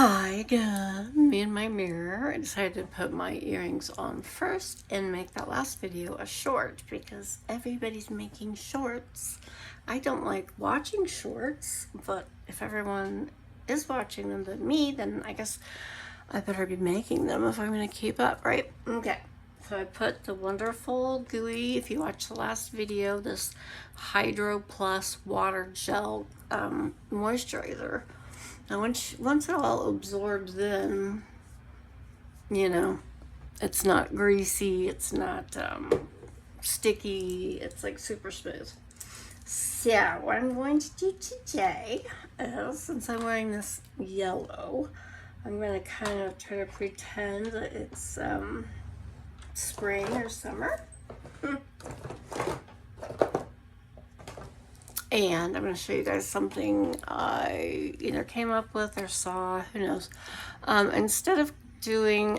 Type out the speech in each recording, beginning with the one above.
Hi again. Me and my mirror. I decided to put my earrings on first and make that last video a short because everybody's making shorts. I don't like watching shorts, but if everyone is watching them but me, then I guess I better be making them if I'm going to keep up, right? Okay. So I put the wonderful gooey, if you watch the last video, this Hydro Plus water gel moisturizer. Now once it all absorbs in, it's not greasy, it's not sticky, it's like super smooth. So what I'm going to do today is, since I'm wearing this yellow, I'm going to kind of try to pretend that it's spring or summer. And I'm going to show you guys something I either came up with or saw, who knows. Instead of doing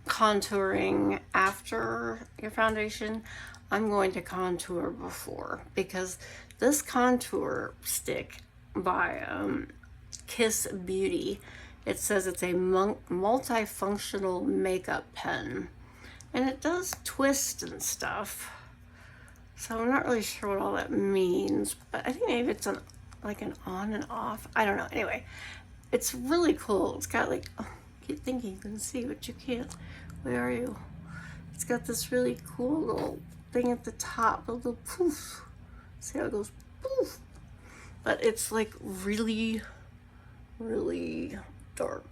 contouring after your foundation, I'm going to contour before, because this contour stick by Kiss Beauty, it says it's a multifunctional makeup pen, and it does twist and stuff. So I'm not really sure what all that means, but I think maybe it's like an on and off. I don't know. Anyway, it's really cool. It's got like, oh, I keep thinking you can see, but you can't. Where are you? It's got this really cool little thing at the top, a little poof. See how it goes poof? But it's like really, really dark.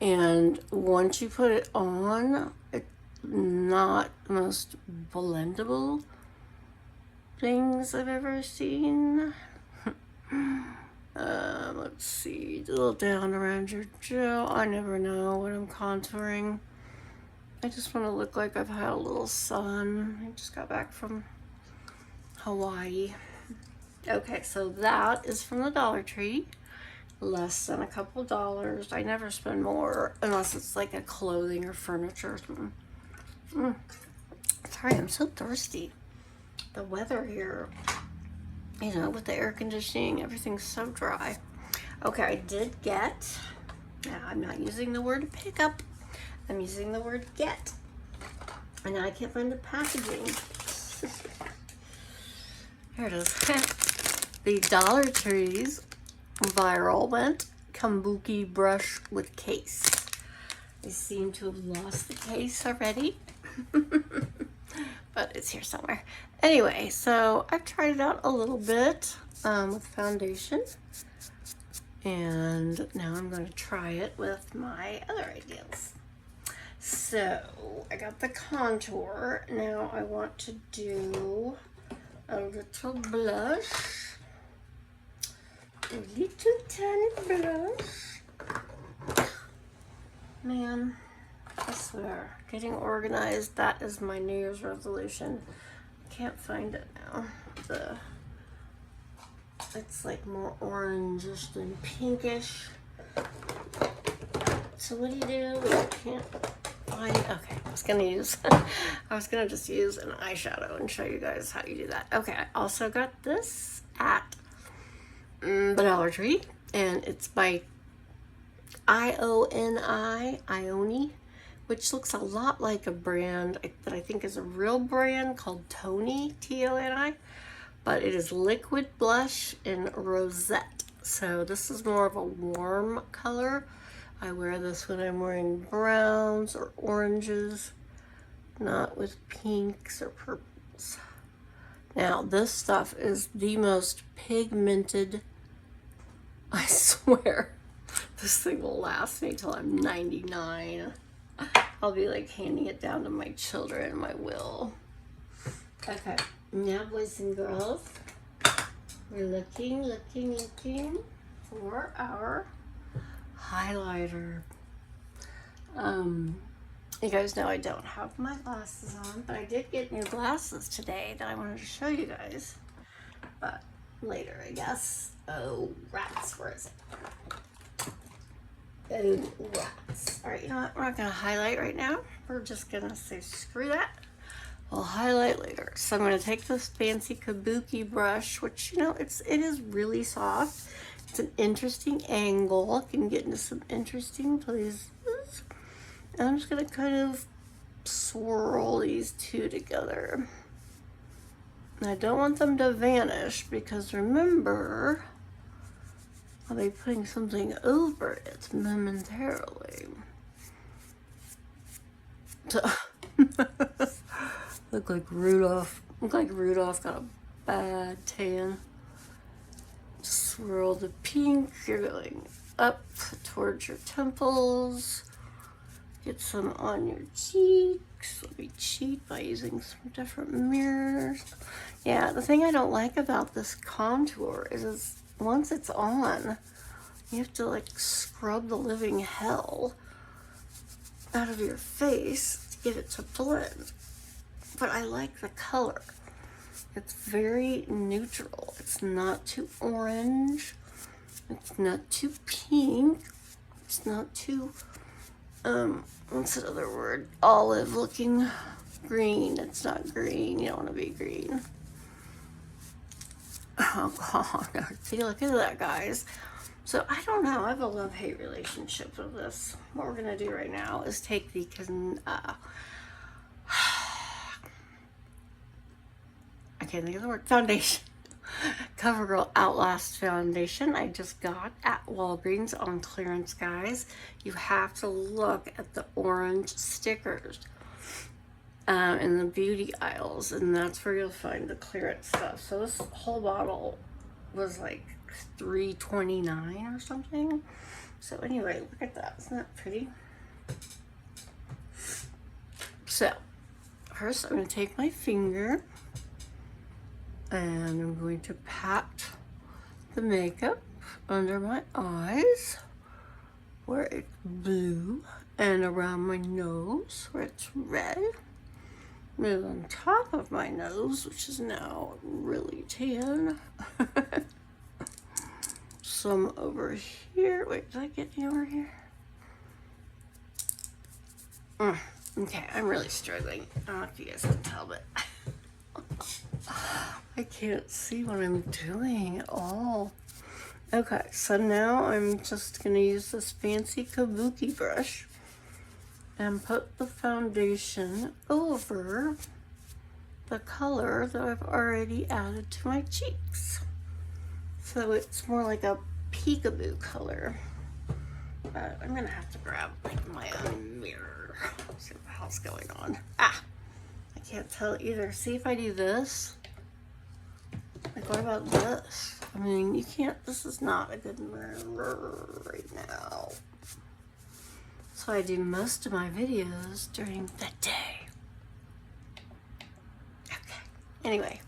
And once you put it on, it's not the most blendable things I've ever seen. Let's see, a little down around your jaw. I never know when I'm contouring. I just want to look like I've had a little sun. I just got back from Hawaii. Okay, so that is from the Dollar Tree. Less than a couple dollars. I never spend more unless it's like a clothing or furniture or something. Sorry, I'm so thirsty. The weather here, with the air conditioning, everything's so dry. Okay, I did get, now I'm not using the word pick up, I'm using the word get. And now I can't find the packaging. Here it is. The Dollar Tree's viral went Kabuki brush with case. I seem to have lost the case already. But it's here somewhere. Anyway, so I've tried it out a little bit with foundation. And now I'm going to try it with my other ideas. So I got the contour. Now I want to do a little blush. A little tiny blush. Man, I swear, getting organized, that is my New Year's resolution. I can't find it now. It's like more orangish than pinkish. So what do you do when you can't find it? Okay, I was gonna just use an eyeshadow and show you guys how you do that. Okay, I also got this at the Dollar Tree, and it's by Ioni, which looks a lot like a brand that I think is a real brand called Toni, Toni, but it is liquid blush in rosette. So this is more of a warm color. I wear this when I'm wearing browns or oranges, not with pinks or purples. Now this stuff is the most pigmented, I swear. This thing will last me till I'm 99. I'll be like handing it down to my children, my will. Okay, now boys and girls, we're looking for our highlighter. You guys know I don't have my glasses on, but I did get new glasses today that I wanted to show you guys. But later, I guess. Oh, rats, where is it? Oh, rats. All right, you know what? We're not going to highlight right now. We're just going to say screw that. We'll highlight later. So I'm going to take this fancy Kabuki brush, which, it is really soft. It's an interesting angle. I can get into some interesting places. And I'm just gonna kind of swirl these two together. And I don't want them to vanish because remember, I'll be putting something over it momentarily. So, look like Rudolph got a bad tan. Swirl the pink. You're going up towards your temples. Get some on your cheeks. Let me cheat by using some different mirrors. Yeah, the thing I don't like about this contour is once it's on, you have to like scrub the living hell out of your face to get it to blend. But I like the color. It's very neutral. It's not too orange. It's not too pink. It's not too, what's the other word? Olive looking green. It's not green. You don't want to be green. Oh God, see, look at that, guys. So I don't know. I have a love-hate relationship with this. What we're gonna do right now is take the I can't think of the word, foundation. CoverGirl Outlast foundation I just got at Walgreens on clearance, guys. You have to look at the orange stickers in the beauty aisles, and that's where you'll find the clearance stuff. So this whole bottle was like $3.29 or something. So anyway, look at that. Isn't that pretty? So first I'm going to take my finger and I'm going to pat the makeup under my eyes where it's blue and around my nose where it's red. Move on top of my nose, which is now really tan. Some over here. Wait, did I get any over here? Okay, I'm really struggling. I don't know if you guys can tell, but I can't see what I'm doing at all. Okay, so now I'm just going to use this fancy kabuki brush and put the foundation over the color that I've already added to my cheeks. So it's more like a peekaboo color. But I'm going to have to grab like my own mirror. See what the hell's going on. I can't tell either. See if I do this. Like, what about this? I mean, you can't, this is not a good mirror right now. So I do most of my videos during the day. Okay. Anyway,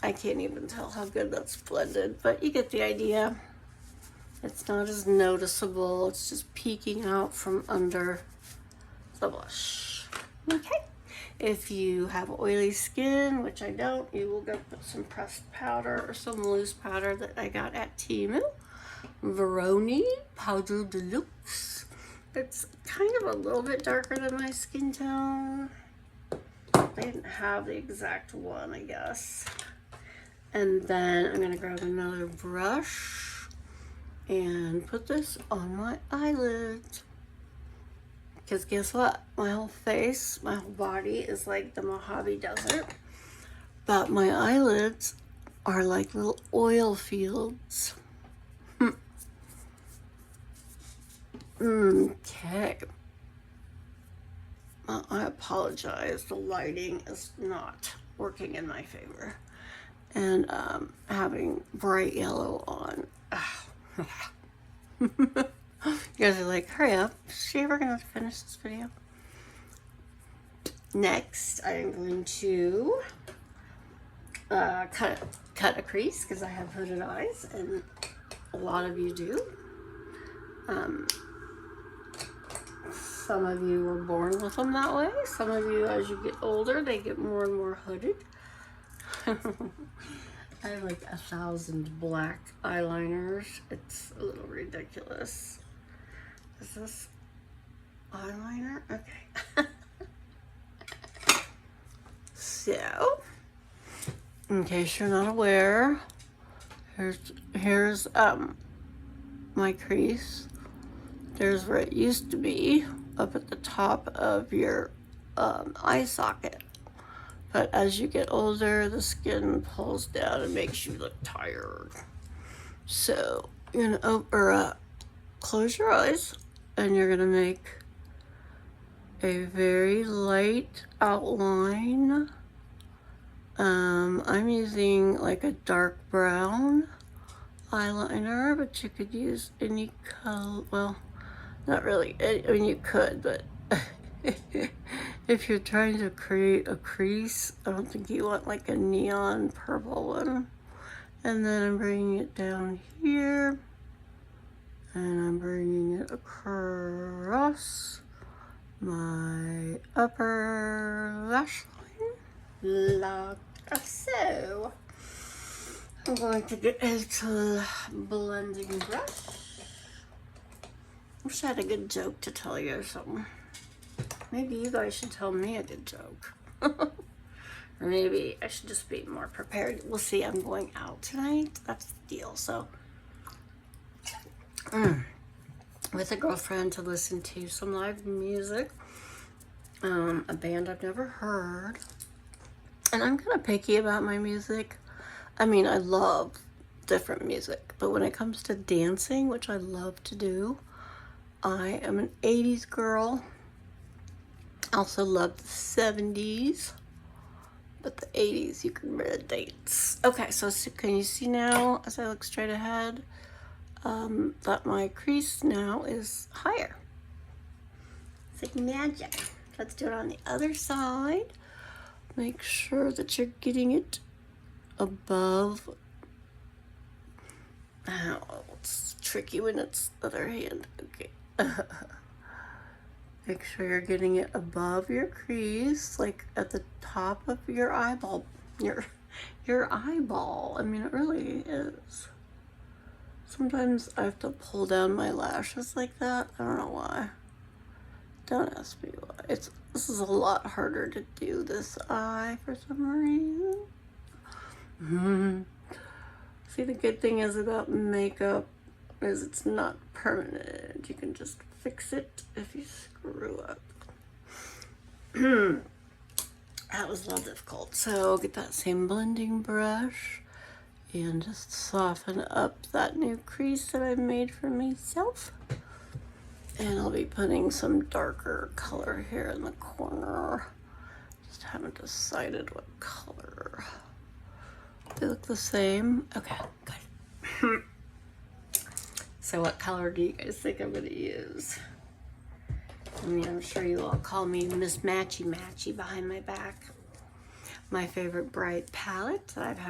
I can't even tell how good that's blended, but you get the idea. It's not as noticeable. It's just peeking out from under the blush. Okay. If you have oily skin, which I don't, you will go put some pressed powder or some loose powder that I got at Temu. Veroni Powder Deluxe. It's kind of a little bit darker than my skin tone. They didn't have the exact one, I guess. And then I'm going to grab another brush and put this on my eyelids. Because guess what? My whole face, my whole body is like the Mojave Desert. But my eyelids are like little oil fields. Okay. I apologize. The lighting is not working in my favor. And having bright yellow on. You guys are like, hurry up. Is she ever going to finish this video? Next, I'm going to cut a crease because I have hooded eyes, and a lot of you do. Some of you were born with them that way. Some of you, as you get older, they get more and more hooded. I have like 1,000 black eyeliners. It's a little ridiculous. Is this eyeliner? Okay. So, in case you're not aware, Here's my crease. There's where it used to be, up at the top of your eye socket. But as you get older, the skin pulls down and makes you look tired. So you're gonna close your eyes, and you're gonna make a very light outline. I'm using like a dark brown eyeliner, but you could use any color. Well, not really. I mean, you could, but if you're trying to create a crease, I don't think you want like a neon purple one. And then I'm bringing it down here, and I'm bringing it across my upper lash line, like so. I'm going to get a little blending brush. I wish I had a good joke to tell you or something. Maybe you guys should tell me a good joke. Or maybe I should just be more prepared. We'll see. I'm going out tonight. That's the deal. So, with a girlfriend to listen to some live music. A band I've never heard. And I'm kind of picky about my music. I mean, I love different music. But when it comes to dancing, which I love to do, I am an 80s girl. I also love the 70s. But the 80s, you can really dance. Okay, so can you see now, as I look straight ahead, that my crease now is higher. It's like magic. Let's do it on the other side. Make sure that you're getting it above. Oh, it's tricky when it's other hand. Okay. Make sure you're getting it above your crease, like at the top of your eyeball. Your eyeball. I mean, it really is. Sometimes I have to pull down my lashes like that. I don't know why. Don't ask me why. This is a lot harder to do this eye for some reason. See, the good thing is about makeup is it's not permanent. You can just fix it if you screw up. That was a little difficult. So get that same blending brush and just soften up that new crease that I made for myself. And I'll be putting some darker color here in the corner. Just haven't decided what color. They look the same. Okay, good. So what color do you guys think I'm gonna use? I mean, I'm sure you all call me Miss Matchy Matchy behind my back. My favorite bright palette that I've had